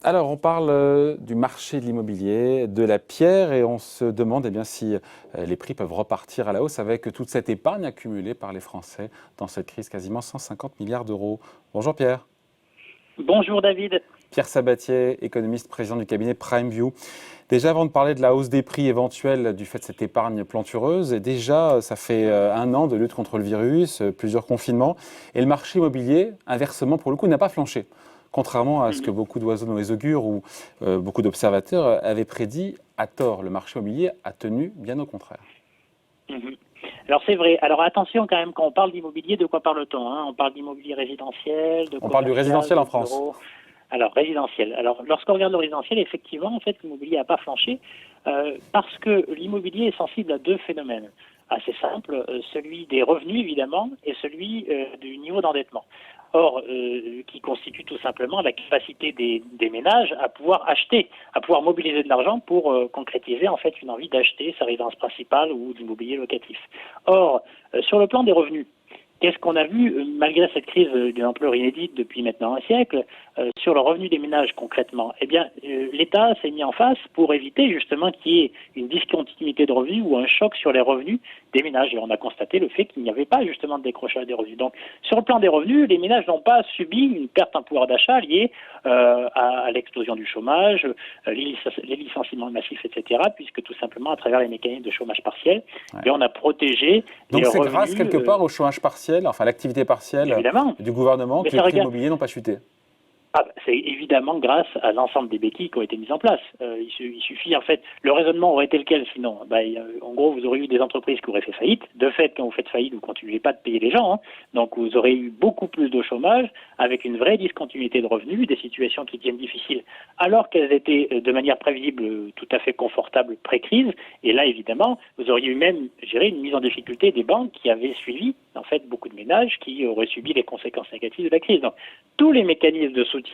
Alors, on parle du marché de l'immobilier, de la pierre, et on se demande si les prix peuvent repartir à la hausse avec toute cette épargne accumulée par les Français dans cette crise, quasiment 150 milliards d'euros. Bonjour Pierre. Bonjour David. Pierre Sabatier, économiste, président du cabinet PrimeView. Déjà, avant de parler de la hausse des prix éventuelle du fait de cette épargne plantureuse, déjà, ça fait un an de lutte contre le virus, plusieurs confinements, et le marché immobilier, inversement, pour le coup, n'a pas flanché. Contrairement à ce que beaucoup d'oiseaux dans les augures ou beaucoup d'observateurs avaient prédit, à tort, le marché immobilier a tenu bien au contraire. Mhm. Alors c'est vrai. Alors attention quand même, quand on parle d'immobilier, de quoi parle-t-on, hein? On parle d'immobilier résidentiel, de On parle du commercial, résidentiel de en France. bureau. Alors résidentiel. Alors lorsqu'on regarde le résidentiel, effectivement, en fait, l'immobilier n'a pas flanché parce que l'immobilier est sensible à deux phénomènes assez simples, celui des revenus évidemment et celui du niveau d'endettement. Or, qui constitue tout simplement la capacité des ménages à pouvoir acheter, à pouvoir mobiliser de l'argent pour concrétiser en fait une envie d'acheter sa résidence principale ou d'immobilier locatif. Or, sur le plan des revenus, qu'est-ce qu'on a vu, malgré cette crise d'une ampleur inédite depuis maintenant un siècle, sur le revenu des ménages concrètement? Eh bien, l'État s'est mis en face pour éviter justement qu'il y ait une discontinuité de revenus ou un choc sur les revenus des ménages. Et on a constaté le fait qu'il n'y avait pas justement de décrochage des revenus. Donc, sur le plan des revenus, les ménages n'ont pas subi une perte en pouvoir d'achat liée à l'explosion du chômage, les licenciements massifs, etc., puisque tout simplement, à travers les mécanismes de chômage partiel, Ouais. on a protégé les Donc c'est revenus. grâce quelque part au chômage partiel, enfin l'activité partielle Évidemment. du gouvernement, Mais que les ça prix regarde. immobiliers n'ont pas chuté. Ah, c'est évidemment grâce à l'ensemble des béquilles qui ont été mises en place. Il suffit, en fait, le raisonnement aurait été lequel sinon? En gros, vous aurez eu des entreprises qui auraient fait faillite. De fait, quand vous faites faillite, vous ne continuez pas de payer les gens, hein. Donc vous aurez eu beaucoup plus de chômage, avec une vraie discontinuité de revenus, des situations qui deviennent difficiles, alors qu'elles étaient de manière prévisible tout à fait confortables pré-crise. Et là, évidemment, vous auriez eu même, je dirais, une mise en difficulté des banques qui avaient suivi, en fait, beaucoup de ménages qui auraient subi les conséquences négatives de la crise. Donc, tous les mécanismes de soutien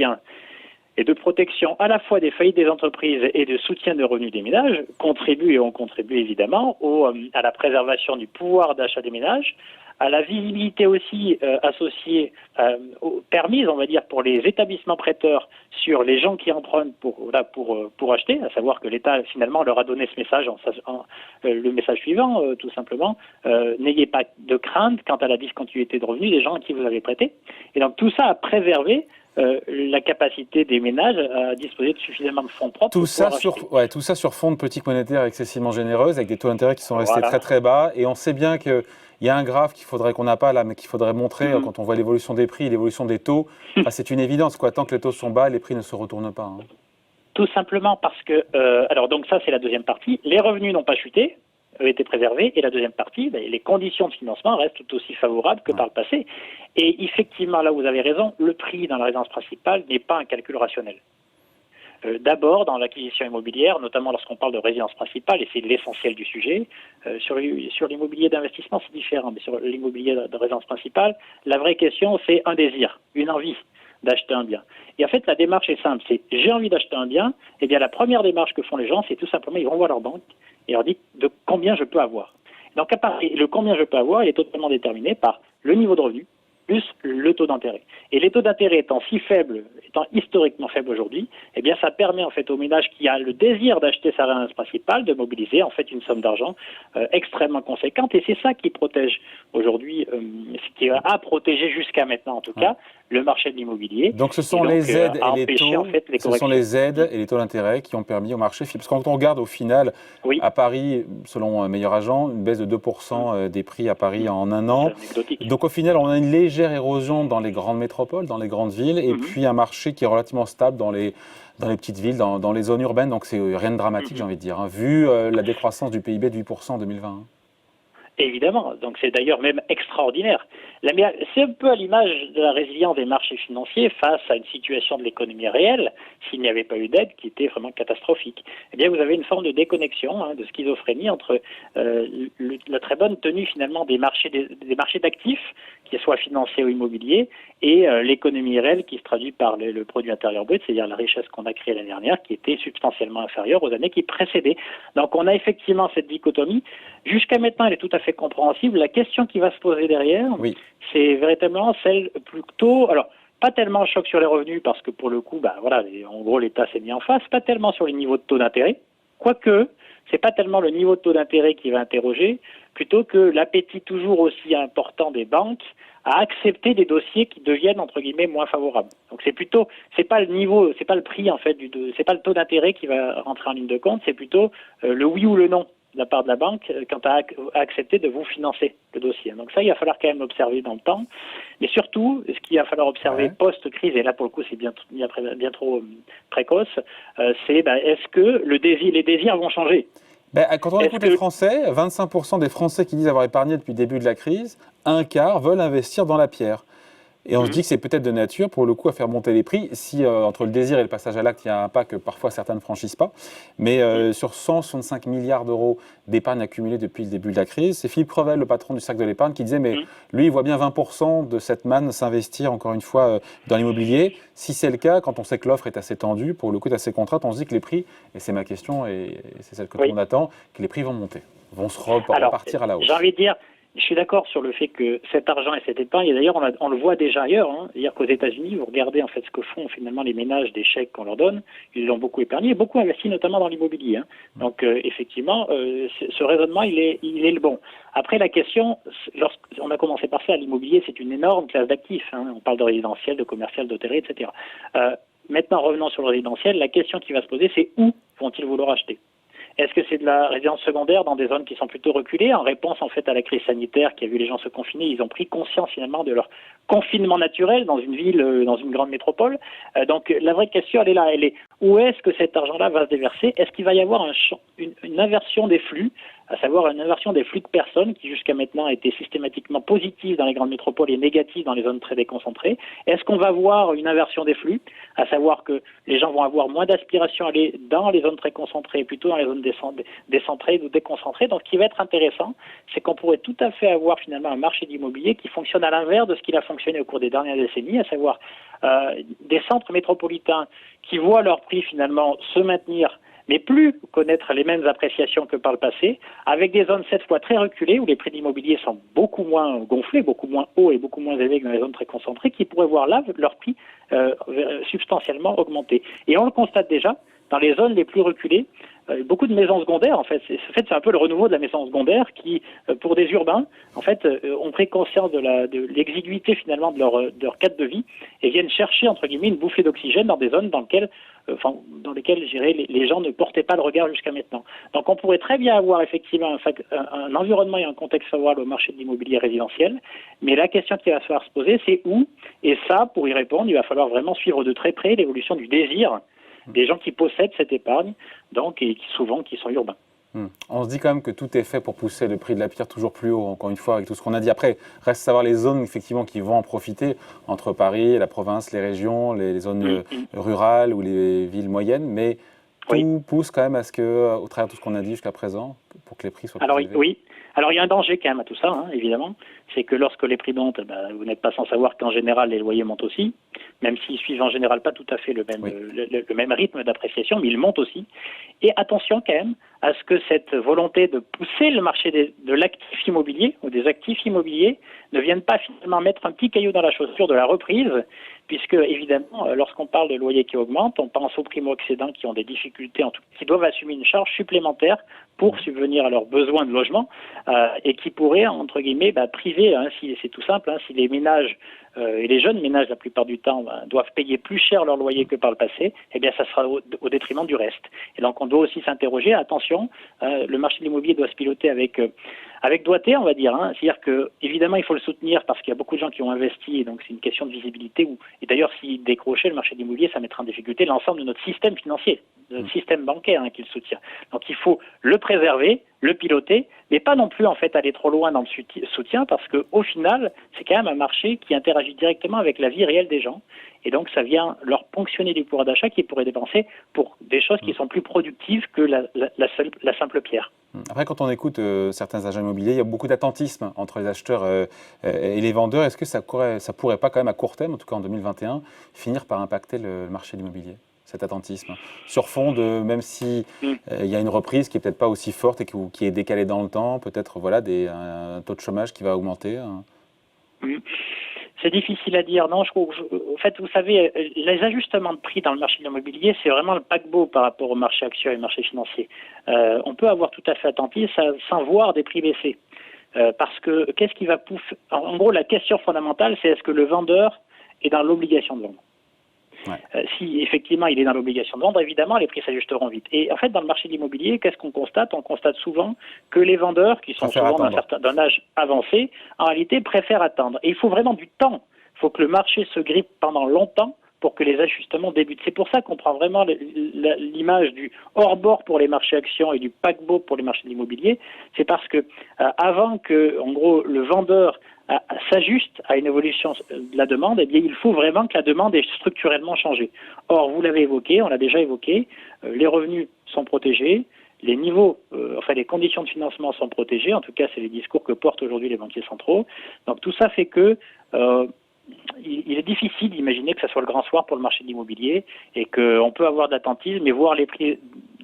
et de protection à la fois des faillites des entreprises et de soutien de revenus des ménages contribuent et ont contribué évidemment à la préservation du pouvoir d'achat des ménages, à la visibilité aussi associée, permise, on va dire, pour les établissements prêteurs sur les gens qui empruntent pour acheter, à savoir que l'État finalement leur a donné ce message, le message suivant, tout simplement, n'ayez pas de crainte quant à la discontinuité de revenus des gens à qui vous avez prêté. Et donc tout ça a préservé la capacité des ménages à disposer de suffisamment de fonds propres Tout pour ça pouvoir acheter. tout ça sur fond de politique monétaire excessivement généreuse, avec des taux d'intérêt qui sont restés très Voilà. très bas. Et on sait bien qu'il y a un graphe qu'on n'a pas là, mais qu'il faudrait montrer quand on voit l'évolution des prix et l'évolution des taux. Enfin, c'est une évidence, quoi. Tant que les taux sont bas, les prix ne se retournent pas, hein. Tout simplement parce que, alors donc ça c'est la deuxième partie, les revenus n'ont pas chuté, ont été préservés, et la deuxième partie, les conditions de financement restent tout aussi favorables que par le passé. Et effectivement, là vous avez raison, le prix dans la résidence principale n'est pas un calcul rationnel. D'abord, dans l'acquisition immobilière, notamment lorsqu'on parle de résidence principale, et c'est l'essentiel du sujet, sur l'immobilier d'investissement c'est différent, mais sur l'immobilier de résidence principale, la vraie question c'est un désir, une envie d'acheter un bien. Et en fait, la démarche est simple, c'est j'ai envie d'acheter un bien, et bien la première démarche que font les gens, c'est tout simplement, ils vont voir leur banque et leur disent de combien je peux avoir. Donc, le combien je peux avoir, il est totalement déterminé par le niveau de revenu plus le taux d'intérêt. Et les taux d'intérêt étant si faibles, étant historiquement faibles aujourd'hui, eh bien, ça permet en fait au ménage qui a le désir d'acheter sa résidence principale de mobiliser en fait une somme d'argent extrêmement conséquente. Et c'est ça qui protège aujourd'hui, ce qui a protégé jusqu'à maintenant en tout cas, le marché de l'immobilier. Donc ce Et sont donc, les aides et les empêcher en taux, fait les ce sont corrections. les aides et les taux d'intérêt qui ont permis au marché. Parce que quand on regarde au final, Oui, à Paris, selon Meilleur Agent, une baisse de 2% des prix à Paris en un an. c'est anecdotique. Donc au final, on a une légère érosion dans les grandes métropoles, dans les grandes villes, et puis un marché qui est relativement stable dans les petites villes, dans les zones urbaines. Donc c'est rien de dramatique, j'ai envie de dire, hein, vu la décroissance du PIB de 8% en 2020. Hein. Évidemment, donc c'est d'ailleurs même extraordinaire. C'est un peu à l'image de la résilience des marchés financiers face à une situation de l'économie réelle, s'il n'y avait pas eu d'aide, qui était vraiment catastrophique. Eh bien, vous avez une forme de déconnexion, de schizophrénie entre la très bonne tenue finalement des marchés d'actifs, qu'ils soient financiers ou immobiliers, et l'économie réelle qui se traduit par le produit intérieur brut, c'est-à-dire la richesse qu'on a créée l'année dernière, qui était substantiellement inférieure aux années qui précédaient. Donc on a effectivement cette dichotomie. Jusqu'à maintenant, elle est tout à fait compréhensible. La question qui va se poser derrière, c'est véritablement celle plutôt... Alors, pas tellement le choc sur les revenus parce que pour le coup, en gros l'État s'est mis en face, pas tellement sur les niveaux de taux d'intérêt, quoique c'est pas tellement le niveau de taux d'intérêt qui va interroger, plutôt que l'appétit toujours aussi important des banques à accepter des dossiers qui deviennent entre guillemets moins favorables. Donc c'est pas le niveau, c'est pas le prix en fait c'est pas le taux d'intérêt qui va rentrer en ligne de compte, c'est plutôt le oui ou le non de la part de la banque quant à accepter de vous financer le dossier. Donc ça, il va falloir quand même l'observer dans le temps. Mais surtout, ce qu'il va falloir observer post-crise, et là pour le coup c'est bien trop précoce, c'est est-ce que les désirs vont changer? Quand on écoute les Français, 25% des Français qui disent avoir épargné depuis le début de la crise, un quart veulent investir dans la pierre. Et on se dit que c'est peut-être de nature, pour le coup, à faire monter les prix, si entre le désir et le passage à l'acte, il y a un pas que parfois certains ne franchissent pas. Mais sur 165 milliards d'euros d'épargne accumulée depuis le début de la crise, c'est Philippe Crevel, le patron du Cercle de l'épargne, qui disait mais lui, il voit bien 20% de cette manne s'investir, encore une fois, dans l'immobilier. Si c'est le cas, quand on sait que l'offre est assez tendue, pour le coup, est assez contrainte, on se dit que les prix, et c'est ma question, et c'est celle que tout le monde attend, que les prix vont monter, vont se repartir à la hausse. J'ai envie de dire, je suis d'accord sur le fait que cet argent et cette épargne, et d'ailleurs on le voit déjà ailleurs, c'est-à-dire qu'aux États-Unis, vous regardez en fait ce que font finalement les ménages des chèques qu'on leur donne, ils ont beaucoup épargné, beaucoup investi notamment dans l'immobilier. Donc effectivement, ce raisonnement il est le bon. Après la question, lorsqu'on a commencé par ça, l'immobilier c'est une énorme classe d'actifs. On parle de résidentiel, de commercial, d'hôtellerie, etc. Maintenant revenons sur le résidentiel, la question qui va se poser c'est où vont-ils vouloir acheter ? Est-ce que c'est de la résidence secondaire dans des zones qui sont plutôt reculées? En réponse en fait à la crise sanitaire qui a vu les gens se confiner, ils ont pris conscience finalement de leur confinement naturel dans une ville, dans une grande métropole. Donc la vraie question elle est là, où est-ce que cet argent-là va se déverser? Est-ce qu'il va y avoir une inversion des flux, à savoir une inversion des flux de personnes qui jusqu'à maintenant étaient systématiquement positives dans les grandes métropoles et négatives dans les zones très déconcentrées? Est-ce qu'on va voir une inversion des flux, à savoir que les gens vont avoir moins d'aspiration à aller dans les zones très concentrées et plutôt dans les zones décentrées ou déconcentrées? Donc ce qui va être intéressant, c'est qu'on pourrait tout à fait avoir finalement un marché d'immobilier qui fonctionne à l'inverse de ce qu'il a fonctionné au cours des dernières décennies, à savoir des centres métropolitains qui voient leur prix finalement se maintenir mais plus connaître les mêmes appréciations que par le passé, avec des zones cette fois très reculées où les prix de l'immobilier sont beaucoup moins gonflés, beaucoup moins hauts et beaucoup moins élevés que dans les zones très concentrées, qui pourraient voir là leur prix substantiellement augmenter. Et on le constate déjà, dans les zones les plus reculées, beaucoup de maisons secondaires, en fait, c'est un peu le renouveau de la maison secondaire qui, pour des urbains, en fait, ont pris conscience de l'exiguïté finalement de leur cadre de vie et viennent chercher, entre guillemets, une bouffée d'oxygène dans des zones dans lesquelles je dirais, les gens ne portaient pas le regard jusqu'à maintenant. Donc on pourrait très bien avoir effectivement un environnement et un contexte favorable au marché de l'immobilier résidentiel, mais la question qui va falloir se poser, c'est où? Et ça, pour y répondre, il va falloir vraiment suivre de très près l'évolution du désir des gens qui possèdent cette épargne, donc, et qui sont urbains. On se dit quand même que tout est fait pour pousser le prix de la pierre toujours plus haut, encore une fois, avec tout ce qu'on a dit. Après, reste à savoir les zones effectivement qui vont en profiter, entre Paris, la province, les régions, les zones rurales ou les villes moyennes, mais tout pousse quand même à ce que, au travers de tout ce qu'on a dit jusqu'à présent, pour que les prix soient plus élevés. Oui. Alors il y a un danger quand même à tout ça, évidemment, c'est que lorsque les prix montent, vous n'êtes pas sans savoir qu'en général les loyers montent aussi, même s'ils suivent en général pas tout à fait le même rythme d'appréciation, mais ils montent aussi. Et attention quand même à ce que cette volonté de pousser le marché de l'actif immobilier ou des actifs immobiliers ne vienne pas finalement mettre un petit caillou dans la chaussure de la reprise, puisque évidemment, lorsqu'on parle de loyers qui augmentent, on pense aux primo-accédants qui ont des difficultés, qui doivent assumer une charge supplémentaire pour subvenir à leurs besoins de logement et qui pourraient, entre guillemets, priver, si c'est tout simple, si les ménages et les jeunes ménages, la plupart du temps, doivent payer plus cher leur loyer que par le passé, eh bien, ça sera au détriment du reste. Et donc, on doit aussi s'interroger, attention, le marché de l'immobilier doit se piloter avec doigté, on va dire. C'est-à-dire que, évidemment, il faut le soutenir parce qu'il y a beaucoup de gens qui ont investi, et donc c'est une question de visibilité. Et d'ailleurs, s'il décrochait le marché de l'immobilier, ça mettrait en difficulté l'ensemble de notre système financier, de notre système bancaire qui le soutient. Donc, il faut le préserver, le piloter, mais pas non plus en fait aller trop loin dans le soutien parce que au final, c'est quand même un marché qui interagit directement avec la vie réelle des gens et donc ça vient leur ponctionner du pouvoir d'achat qu'ils pourraient dépenser pour des choses qui sont plus productives que la simple pierre. Après, quand on écoute certains agents immobiliers, il y a beaucoup d'attentisme entre les acheteurs et les vendeurs. Est-ce que ça pourrait pas quand même à court terme, en tout cas en 2021, finir par impacter le marché de l'immobilier ? Cet attentisme, sur fond de, même si il y a une reprise qui est peut-être pas aussi forte et qui est décalée dans le temps, peut-être un taux de chômage qui va augmenter. C'est difficile à dire. Non, en fait, vous savez, les ajustements de prix dans le marché de l'immobilier, c'est vraiment le paquebot par rapport au marché action et au marché financier. On peut avoir tout à fait attentif sans voir des prix baisser. Parce que qu'est-ce qui va pousser... En gros, la question fondamentale, c'est est-ce que le vendeur est dans l'obligation de vendre? Ouais. Si effectivement il est dans l'obligation de vendre, évidemment les prix s'ajusteront vite. Et en fait, dans le marché de l'immobilier, qu'est-ce qu'on constate? On constate souvent que les vendeurs, qui sont souvent d'un âge avancé, en réalité préfèrent attendre. Et il faut vraiment du temps. Il faut que le marché se grippe pendant longtemps pour que les ajustements débutent. C'est pour ça qu'on prend vraiment l'image du hors-bord pour les marchés actions et du paquebot pour les marchés de l'immobilier. C'est parce que avant que, en gros, le vendeur s'ajuste à une évolution de la demande, eh bien, il faut vraiment que la demande ait structurellement changé. Or, vous l'avez évoqué, on l'a déjà évoqué, les revenus sont protégés, les niveaux, les conditions de financement sont protégées, en tout cas, c'est les discours que portent aujourd'hui les banquiers centraux. Donc, tout ça fait que il est difficile d'imaginer que ça soit le grand soir pour le marché de l'immobilier et qu'on peut avoir de l'attentisme et voir les prix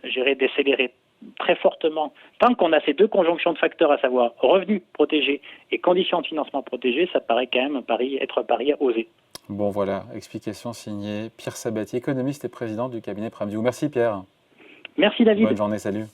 décélérer très fortement. Tant qu'on a ces deux conjonctions de facteurs, à savoir revenus protégés et conditions de financement protégées, ça paraît quand même être un pari osé. Bon voilà, explication signée Pierre Sabatier, économiste et président du cabinet PrimeView. Merci Pierre. Merci David. Bonne journée, salut.